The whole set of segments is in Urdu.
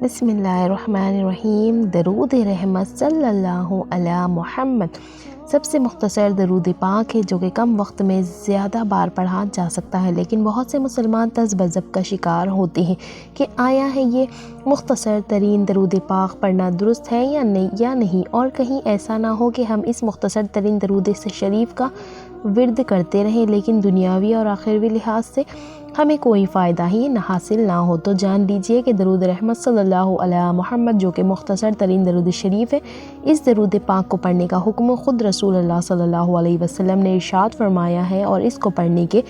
بسم اللہ الرحمن الرحیم۔ درود رحمت صلی اللہ علی محمد سب سے مختصر درود پاک ہے جو کہ کم وقت میں زیادہ بار پڑھا جا سکتا ہے، لیکن بہت سے مسلمان تذبذب کا شکار ہوتے ہیں کہ آیا ہے یہ مختصر ترین درود پاک پڑھنا درست ہے یا نہیں، اور کہیں ایسا نہ ہو کہ ہم اس مختصر ترین درود شریف کا ورد کرتے رہیں لیکن دنیاوی اور آخروی لحاظ سے ہمیں کوئی فائدہ ہی حاصل نہ ہو۔ تو جان لیجئے کہ درود رحمت صلی اللہ علیہ محمد جو کہ مختصر ترین درود شریف ہے، اس درود پاک کو پڑھنے کا حکم خود رسول اللہ صلی اللہ علیہ وسلم نے ارشاد فرمایا ہے، اور اس کو پڑھنے کے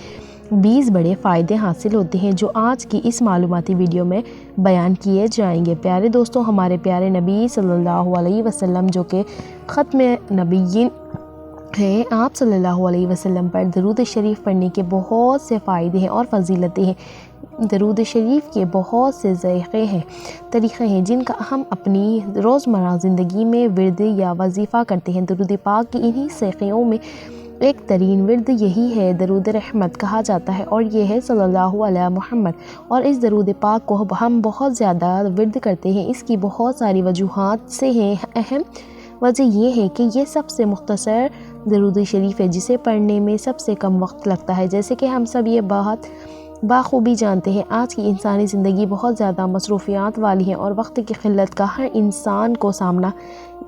20 بڑے فائدے حاصل ہوتے ہیں جو آج کی اس معلوماتی ویڈیو میں بیان کیے جائیں گے۔ پیارے دوستوں، ہمارے پیارے نبی صلی اللہ علیہ وسلم جو کہ ختم نبیین ہیں، آپ صلی اللہ علیہ وسلم پر درود شریف پڑھنے کے بہت سے فائدے ہیں اور فضیلتیں ہیں۔ درود شریف کے بہت سے طریقے ہیں جن کا ہم اپنی روزمرہ زندگی میں ورد یا وظیفہ کرتے ہیں۔ درود پاک کی انہی طریقوں میں ایک ترین ورد یہی ہے، درود رحمت کہا جاتا ہے، اور یہ ہے صلی اللہ علیہ محمد۔ اور اس درود پاک کو ہم بہت زیادہ ورد کرتے ہیں، اس کی بہت ساری وجوہات سے ہیں۔ اہم وجہ یہ ہے کہ یہ سب سے مختصر درود شریف ہے جسے پڑھنے میں سب سے کم وقت لگتا ہے۔ جیسے کہ ہم سب یہ بات بخوبی جانتے ہیں، آج کی انسانی زندگی بہت زیادہ مصروفیات والی ہے اور وقت کی قلت کا ہر انسان کو سامنا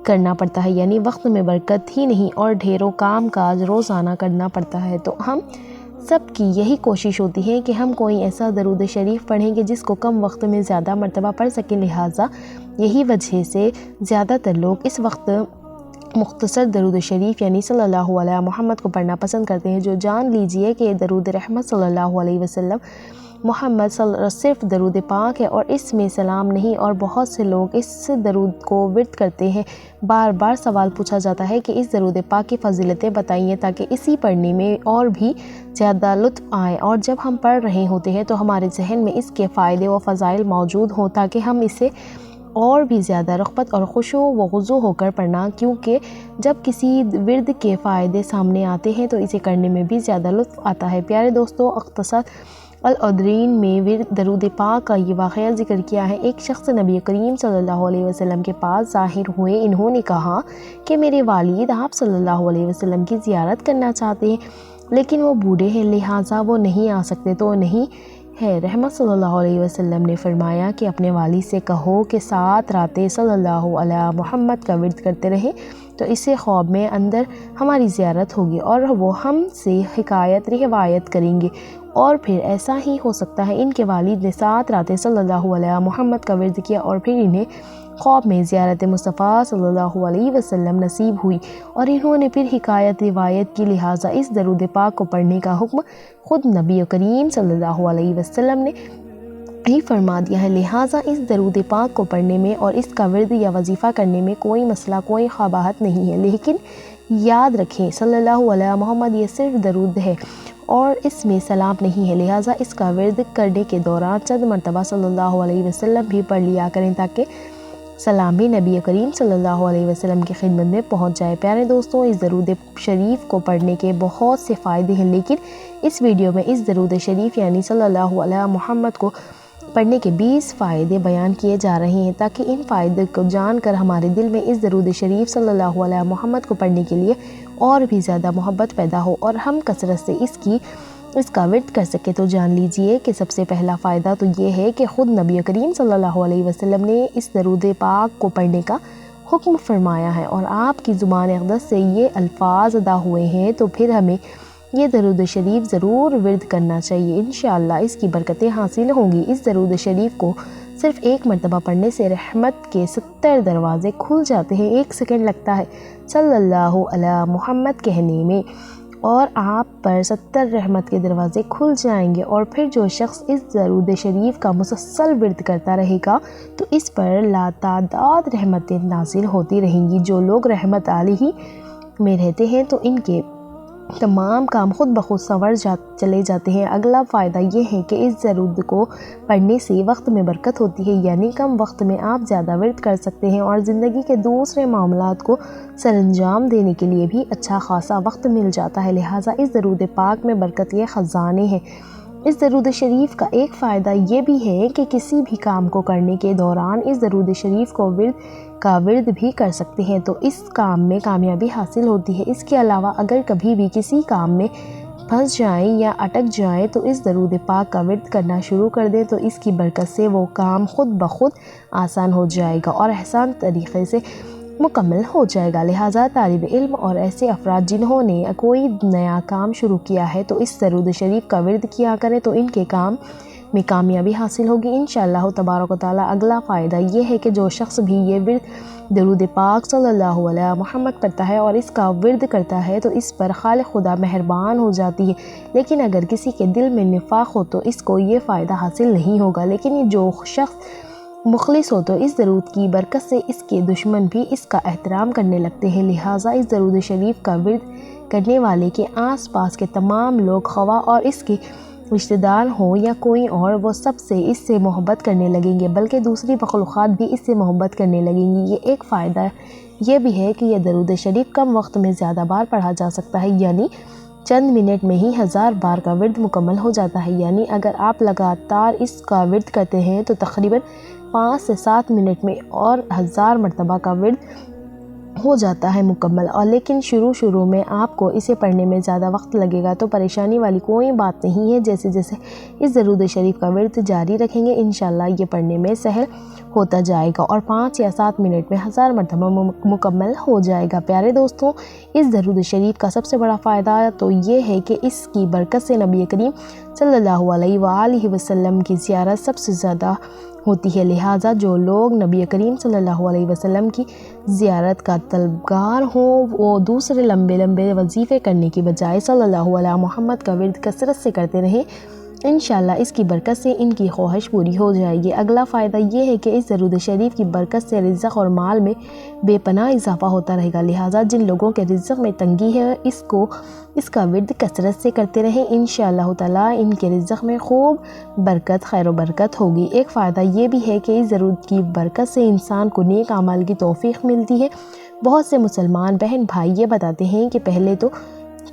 کرنا پڑتا ہے، یعنی وقت میں برکت ہی نہیں اور ڈھیروں کام کاج روزانہ کرنا پڑتا ہے۔ تو ہم سب کی یہی کوشش ہوتی ہے کہ ہم کوئی ایسا درود شریف پڑھیں گے جس کو کم وقت میں زیادہ مرتبہ پڑھ سکیں، لہٰذا یہی وجہ سے زیادہ تر لوگ اس وقت مختصر درود شریف یعنی صلی اللہ علیہ محمد کو پڑھنا پسند کرتے ہیں۔ جو جان لیجئے کہ درود رحمت صلی اللہ علیہ وسلم محمد صرف درود پاک ہے اور اس میں سلام نہیں، اور بہت سے لوگ اس درود کو ورد کرتے ہیں۔ بار بار سوال پوچھا جاتا ہے کہ اس درود پاک کی فضیلتیں بتائیے تاکہ اسی پڑھنے میں اور بھی زیادہ لطف آئے، اور جب ہم پڑھ رہے ہوتے ہیں تو ہمارے ذہن میں اس کے فائدے و فضائل موجود ہوں تاکہ ہم اسے اور بھی زیادہ رغبت اور خشوع و خضوع ہو کر پڑھنا، کیونکہ جب کسی ورد کے فائدے سامنے آتے ہیں تو اسے کرنے میں بھی زیادہ لطف آتا ہے۔ پیارے دوستو، اختصار العدرین میں درود پاک کا یہ واقعہ ذکر کیا ہے۔ ایک شخص نبی کریم صلی اللہ علیہ وسلم کے پاس ظاہر ہوئے۔ انہوں نے کہا کہ میرے والد آپ صلی اللہ علیہ وسلم کی زیارت کرنا چاہتے ہیں لیکن وہ بوڑھے ہیں، لہٰذا وہ نہیں آ سکتے، تو نہیں ہے۔ رحمت صلی اللہ علیہ وسلم نے فرمایا کہ اپنے والد سے کہو کہ 7 راتیں صلی اللہ علیہ محمد کا ورد کرتے رہیں، تو اسے خواب میں اندر ہماری زیارت ہوگی اور وہ ہم سے روایت کریں گے، اور پھر ایسا ہی ہو سکتا ہے۔ ان کے والد نے 7 راتیں صلی اللہ علیہ محمد کا ورد کیا اور پھر انہیں خواب میں زیارت مصطفیٰ صلی اللہ علیہ وسلم نصیب ہوئی، اور انہوں نے پھر روایت کی، لہٰذا اس درود پاک کو پڑھنے کا حکم خود نبی کریم صلی اللہ علیہ وسلم نے ہی فرما دیا ہے۔ لہٰذا اس درود پاک کو پڑھنے میں اور اس کا ورد یا وظیفہ کرنے میں کوئی مسئلہ، کوئی قباحت نہیں ہے، لیکن یاد رکھیں صلی اللہ علیہ محمد یہ صرف درود ہے اور اس میں سلام نہیں ہے، لہٰذا اس کا ورد کرنے کے دوران چند مرتبہ صلی اللہ علیہ وسلم بھی پڑھ لیا کریں تاکہ سلام بھی نبی کریم صلی اللہ علیہ وسلم کی خدمت میں پہنچ جائے۔ پیارے دوستوں، اس درود شریف کو پڑھنے کے بہت سے فائدے ہیں، لیکن اس ویڈیو میں اس درود شریف یعنی صلی اللہ علیہ محمد کو پڑھنے کے 20 فائدے بیان کیے جا رہے ہیں تاکہ ان فائدے کو جان کر ہمارے دل میں اس درود شریف صلی اللہ علیہ محمد کو پڑھنے کے لیے اور بھی زیادہ محبت پیدا ہو اور ہم کثرت سے اس کا ورد کر سکے۔ تو جان لیجئے کہ سب سے پہلا فائدہ تو یہ ہے کہ خود نبی کریم صلی اللہ علیہ وسلم نے اس درود پاک کو پڑھنے کا حکم فرمایا ہے اور آپ کی زبان اقدس سے یہ الفاظ ادا ہوئے ہیں، تو پھر ہمیں یہ درود شریف ضرور ورد کرنا چاہیے، انشاءاللہ اس کی برکتیں حاصل ہوں گی۔ اس درود شریف کو صرف ایک مرتبہ پڑھنے سے رحمت کے 70 دروازے کھل جاتے ہیں۔ 1 سیکنڈ لگتا ہے صلی اللہ علیہ محمد کہنے میں اور آپ پر 70 رحمت کے دروازے کھل جائیں گے، اور پھر جو شخص اس درود شریف کا مسلسل ورد کرتا رہے گا تو اس پر لاتعداد رحمتیں نازل ہوتی رہیں گی۔ جو لوگ رحمت علیہ میں رہتے ہیں تو ان کے تمام کام خود بخود سنور چلے جاتے ہیں۔ اگلا فائدہ یہ ہے کہ اس درود کو پڑھنے سے وقت میں برکت ہوتی ہے، یعنی کم وقت میں آپ زیادہ ورد کر سکتے ہیں اور زندگی کے دوسرے معاملات کو سر انجام دینے کے لیے بھی اچھا خاصا وقت مل جاتا ہے، لہٰذا اس درود پاک میں برکت کے خزانے ہیں۔ اس درود شریف کا ایک فائدہ یہ بھی ہے کہ کسی بھی کام کو کرنے کے دوران اس درود شریف کو ورد بھی کر سکتے ہیں تو اس کام میں کامیابی حاصل ہوتی ہے۔ اس کے علاوہ اگر کبھی بھی کسی کام میں پھنس جائیں یا اٹک جائیں تو اس درود پاک کا ورد کرنا شروع کر دیں تو اس کی برکت سے وہ کام خود بخود آسان ہو جائے گا اور آسان طریقے سے مکمل ہو جائے گا۔ لہٰذا طالب علم اور ایسے افراد جنہوں نے کوئی نیا کام شروع کیا ہے تو اس درود شریف کا ورد کیا کریں تو ان کے کام میں کامیابی حاصل ہوگی انشاءاللہ تبارک و تعالیٰ۔ اگلا فائدہ یہ ہے کہ جو شخص بھی یہ ورد درود پاک صلی اللہ علیہ محمد پڑھتا ہے اور اس کا ورد کرتا ہے تو اس پر خالق خدا مہربان ہو جاتی ہے، لیکن اگر کسی کے دل میں نفاق ہو تو اس کو یہ فائدہ حاصل نہیں ہوگا، لیکن جو شخص مخلص ہو تو اس درود کی برکت سے اس کے دشمن بھی اس کا احترام کرنے لگتے ہیں۔ لہٰذا اس درود شریف کا ورد کرنے والے کے آس پاس کے تمام لوگ خواہ اور اس کے رشتہ دار ہوں یا کوئی اور، وہ سب سے اس سے محبت کرنے لگیں گے، بلکہ دوسری مخلوقات بھی اس سے محبت کرنے لگیں گی۔ یہ ایک فائدہ یہ بھی ہے کہ یہ درود شریف کم وقت میں زیادہ بار پڑھا جا سکتا ہے، یعنی چند منٹ میں ہی 1000 بار کا ورد مکمل ہو جاتا ہے۔ یعنی اگر آپ لگاتار اس کا ورد کرتے ہیں تو تقریباً 5 سے 7 منٹ میں اور 1000 مرتبہ کا ورد ہو جاتا ہے مکمل، اور لیکن شروع میں آپ کو اسے پڑھنے میں زیادہ وقت لگے گا تو پریشانی والی کوئی بات نہیں ہے۔ جیسے جیسے اس درود شریف کا ورد جاری رکھیں گے انشاءاللہ یہ پڑھنے میں سہل ہوتا جائے گا اور 5 یا 7 منٹ میں 1000 مرتبہ مکمل ہو جائے گا۔ پیارے دوستوں، اس درود شریف کا سب سے بڑا فائدہ تو یہ ہے کہ اس کی برکت سے نبی کریم صلی اللہ علیہ وآلہ وسلم کی زیارت سب سے زیادہ ہوتی ہے۔ لہٰذا جو لوگ نبی کریم صلی اللہ علیہ وسلم کی زیارت کا طلبگار ہوں وہ دوسرے لمبے وظیفے کرنے کی بجائے صلی اللہ علیہ محمد کا ورد کثرت سے کرتے رہیں، انشاءاللہ اس کی برکت سے ان کی خواہش پوری ہو جائے گی۔ اگلا فائدہ یہ ہے کہ اس درود شریف کی برکت سے رزق اور مال میں بے پناہ اضافہ ہوتا رہے گا۔ لہٰذا جن لوگوں کے رزق میں تنگی ہے اس کا ورد کثرت سے کرتے رہیں، انشاءاللہ تعالیٰ ان کے رزق میں خوب برکت خیر و برکت ہوگی۔ ایک فائدہ یہ بھی ہے کہ اس درود کی برکت سے انسان کو نیک اعمال کی توفیق ملتی ہے۔ بہت سے مسلمان بہن بھائی یہ بتاتے ہیں کہ پہلے تو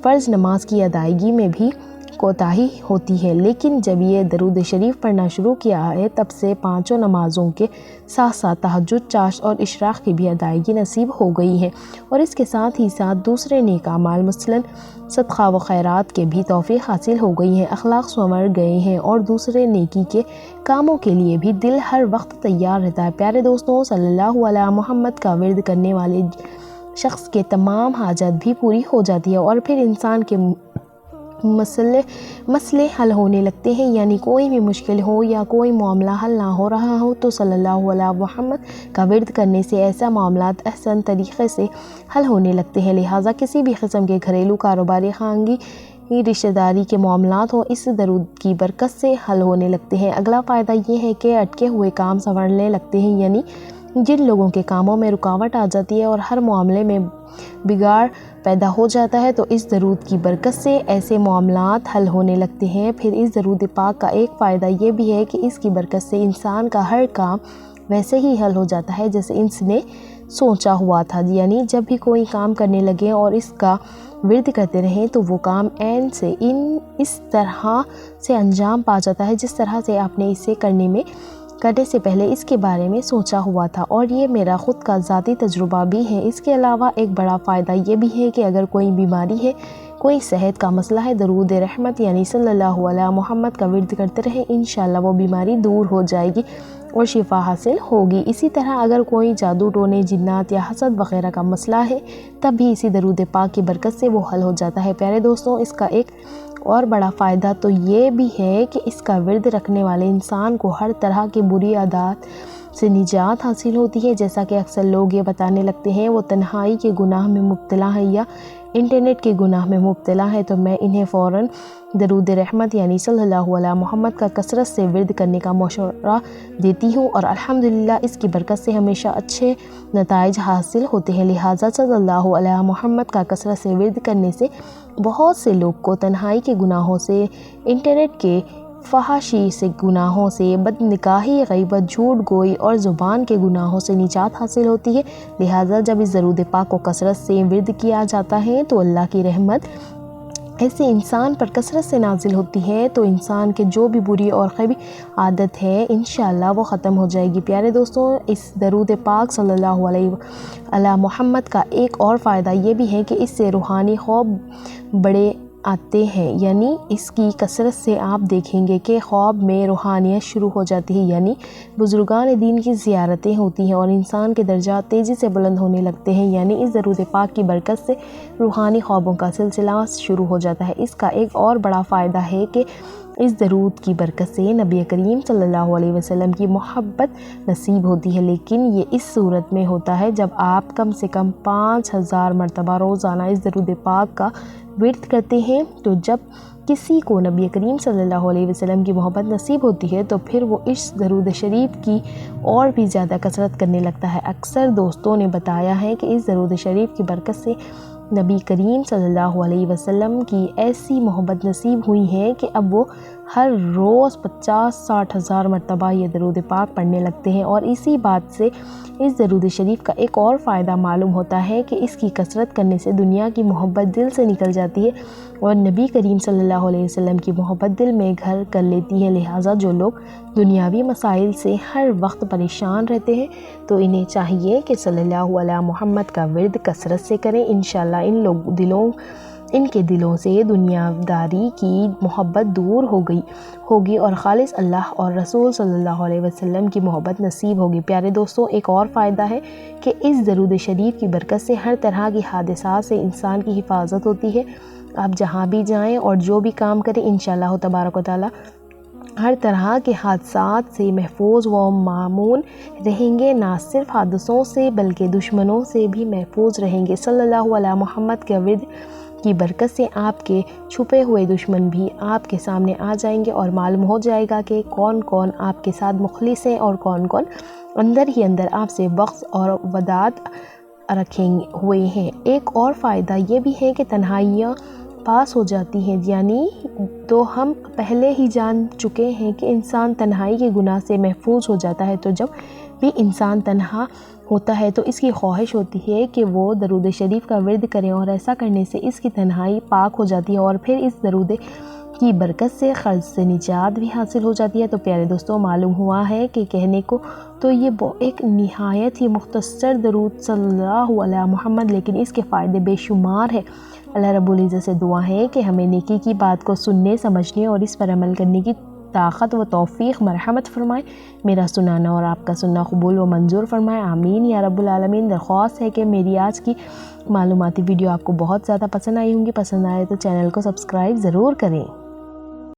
فرض نماز کی ادائیگی میں بھی کوتاہی ہوتی ہے، لیکن جب یہ درود شریف پڑھنا شروع کیا ہے تب سے 5 نمازوں کے ساتھ ساتھ تہجد، چاشت اور اشراق کی بھی ادائیگی نصیب ہو گئی ہے، اور اس کے ساتھ ہی ساتھ دوسرے نیک اعمال مثلاً صدقہ و خیرات کے بھی توفیق حاصل ہو گئی ہے، اخلاق سنور گئے ہیں اور دوسرے نیکی کے کاموں کے لیے بھی دل ہر وقت تیار رہتا ہے۔ پیارے دوستوں، صلی اللہ علیہ محمد کا ورد کرنے والے شخص کے تمام حاجات بھی پوری ہو جاتی ہے اور پھر انسان کے مسئلے حل ہونے لگتے ہیں، یعنی کوئی بھی مشکل ہو یا کوئی معاملہ حل نہ ہو رہا ہو تو صلی اللہ علیہ محمد کا ورد کرنے سے ایسا معاملات احسن طریقے سے حل ہونے لگتے ہیں۔ لہٰذا کسی بھی قسم کے گھریلو، کاروباری، خانگی، رشتہ داری کے معاملات ہوں اس درود کی برکت سے حل ہونے لگتے ہیں۔ اگلا فائدہ یہ ہے کہ اٹکے ہوئے کام سنورنے لگتے ہیں، یعنی جن لوگوں کے کاموں میں رکاوٹ آ جاتی ہے اور ہر معاملے میں بگاڑ پیدا ہو جاتا ہے تو اس درود کی برکت سے ایسے معاملات حل ہونے لگتے ہیں۔ پھر اس درود پاک کا ایک فائدہ یہ بھی ہے کہ اس کی برکت سے انسان کا ہر کام ویسے ہی حل ہو جاتا ہے جیسے اس نے سوچا ہوا تھا، یعنی جب بھی کوئی کام کرنے لگے اور اس کا ورد کرتے رہیں تو وہ کام عین سے اس طرح سے انجام پا جاتا ہے جس طرح سے آپ نے اسے کرنے سے پہلے اس کے بارے میں سوچا ہوا تھا، اور یہ میرا خود کا ذاتی تجربہ بھی ہے۔ اس کے علاوہ ایک بڑا فائدہ یہ بھی ہے کہ اگر کوئی بیماری ہے، کوئی صحت کا مسئلہ ہے، درود رحمت یعنی صلی اللہ علیہ محمد کا ورد کرتے رہیں، انشاءاللہ وہ بیماری دور ہو جائے گی اور شفا حاصل ہوگی۔ اسی طرح اگر کوئی جادو ٹونے، جنات یا حسد وغیرہ کا مسئلہ ہے تب بھی اسی درود پاک کی برکت سے وہ حل ہو جاتا ہے۔ پیارے دوستوں، اس کا ایک اور بڑا فائدہ تو یہ بھی ہے کہ اس کا ورد رکھنے والے انسان کو ہر طرح کی بری عادات سے نجات حاصل ہوتی ہے۔ جیسا کہ اکثر لوگ یہ بتانے لگتے ہیں وہ تنہائی کے گناہ میں مبتلا ہے یا انٹرنیٹ کے گناہ میں مبتلا ہے، تو میں انہیں فوراً درود رحمت یعنی صلی اللہ علیہ محمد کا کثرت سے ورد کرنے کا مشورہ دیتی ہوں، اور الحمدللہ اس کی برکت سے ہمیشہ اچھے نتائج حاصل ہوتے ہیں۔ لہٰذا صلی اللہ علیہ محمد کا کثرت سے ورد کرنے سے بہت سے لوگ کو تنہائی کے گناہوں سے، انٹرنیٹ کے فحاشی سے گناہوں سے، بد نکاحی، غیبت، جھوٹ گوئی اور زبان کے گناہوں سے نجات حاصل ہوتی ہے۔ لہٰذا جب اس درود پاک کو کثرت سے ورد کیا جاتا ہے تو اللہ کی رحمت ایسے انسان پر کثرت سے نازل ہوتی ہے تو انسان کے جو بھی بری اور خبی عادت ہے انشاءاللہ وہ ختم ہو جائے گی۔ پیارے دوستوں، اس درود پاک صلی اللہ علیہ محمد کا ایک اور فائدہ یہ بھی ہے کہ اس سے روحانی خواب بڑے آتے ہیں، یعنی اس کی کثرت سے آپ دیکھیں گے کہ خواب میں روحانیت شروع ہو جاتی ہے، یعنی بزرگان دین کی زیارتیں ہوتی ہیں اور انسان کے درجات تیزی سے بلند ہونے لگتے ہیں، یعنی اس درود پاک کی برکت سے روحانی خوابوں کا سلسلہ شروع ہو جاتا ہے۔ اس کا ایک اور بڑا فائدہ ہے کہ اس درود کی برکت سے نبی کریم صلی اللہ علیہ وسلم کی محبت نصیب ہوتی ہے، لیکن یہ اس صورت میں ہوتا ہے جب آپ کم سے کم 5000 مرتبہ روزانہ اس درود پاک کا ورد کرتے ہیں۔ تو جب کسی کو نبی کریم صلی اللہ علیہ وسلم کی محبت نصیب ہوتی ہے تو پھر وہ اس درود شریف کی اور بھی زیادہ کثرت کرنے لگتا ہے۔ اکثر دوستوں نے بتایا ہے کہ اس درود شریف کی برکت سے نبی کریم صلی اللہ علیہ وسلم کی ایسی محبت نصیب ہوئی ہے کہ اب وہ ہر روز 50-60 ہزار مرتبہ یہ درود پاک پڑھنے لگتے ہیں، اور اسی بات سے اس درود شریف کا ایک اور فائدہ معلوم ہوتا ہے کہ اس کی کثرت کرنے سے دنیا کی محبت دل سے نکل جاتی ہے اور نبی کریم صلی اللہ علیہ وسلم کی محبت دل میں گھر کر لیتی ہے۔ لہٰذا جو لوگ دنیاوی مسائل سے ہر وقت پریشان رہتے ہیں تو انہیں چاہیے کہ صلی اللہ علیہ محمد کا ورد کثرت سے کریں۔ انشاءاللہ ان کے دلوں سے دنیا داری کی محبت دور ہوگی اور خالص اللہ اور رسول صلی اللہ علیہ وسلم کی محبت نصیب ہوگی۔ پیارے دوستوں، ایک اور فائدہ ہے کہ اس درود شریف کی برکت سے ہر طرح کی حادثات سے انسان کی حفاظت ہوتی ہے۔ آپ جہاں بھی جائیں اور جو بھی کام کریں انشاءاللہ تبارک و تعالی ہر طرح کے حادثات سے محفوظ و مامون رہیں گے، نہ صرف حادثوں سے بلکہ دشمنوں سے بھی محفوظ رہیں گے۔ صلی اللہ علیہ محمد کے ورد کی برکت سے آپ کے چھپے ہوئے دشمن بھی آپ کے سامنے آ جائیں گے اور معلوم ہو جائے گا کہ کون کون آپ کے ساتھ مخلص ہیں اور کون کون اندر ہی اندر آپ سے بغض اور وداد رکھے ہوئے ہیں۔ ایک اور فائدہ یہ بھی ہے کہ تنہائیاں پاس ہو جاتی ہیں، یعنی تو ہم پہلے ہی جان چکے ہیں کہ انسان تنہائی کے گناہ سے محفوظ ہو جاتا ہے، تو جب بھی انسان تنہا ہوتا ہے تو اس کی خواہش ہوتی ہے کہ وہ درود شریف کا ورد کریں، اور ایسا کرنے سے اس کی تنہائی پاک ہو جاتی ہے اور پھر اس درود کی برکت سے قرض سے نجات بھی حاصل ہو جاتی ہے۔ تو پیارے دوستوں، معلوم ہوا ہے کہ کہنے کو تو یہ ایک نہایت ہی مختصر درود صلی اللہ علیہ محمد، لیکن اس کے فائدے بے شمار ہیں۔ اللہ رب العزت سے دعا ہے کہ ہمیں نیکی کی بات کو سننے، سمجھنے اور اس پر عمل کرنے کی طاقت و توفیق مرحمت فرمائے۔ میرا سنانا اور آپ کا سننا قبول و منظور فرمائے، آمین یا رب العالمین۔ درخواست ہے کہ میری آج کی معلوماتی ویڈیو آپ کو بہت زیادہ پسند آئی ہوں گی۔ پسند آئے تو چینل کو سبسکرائب ضرور کریں۔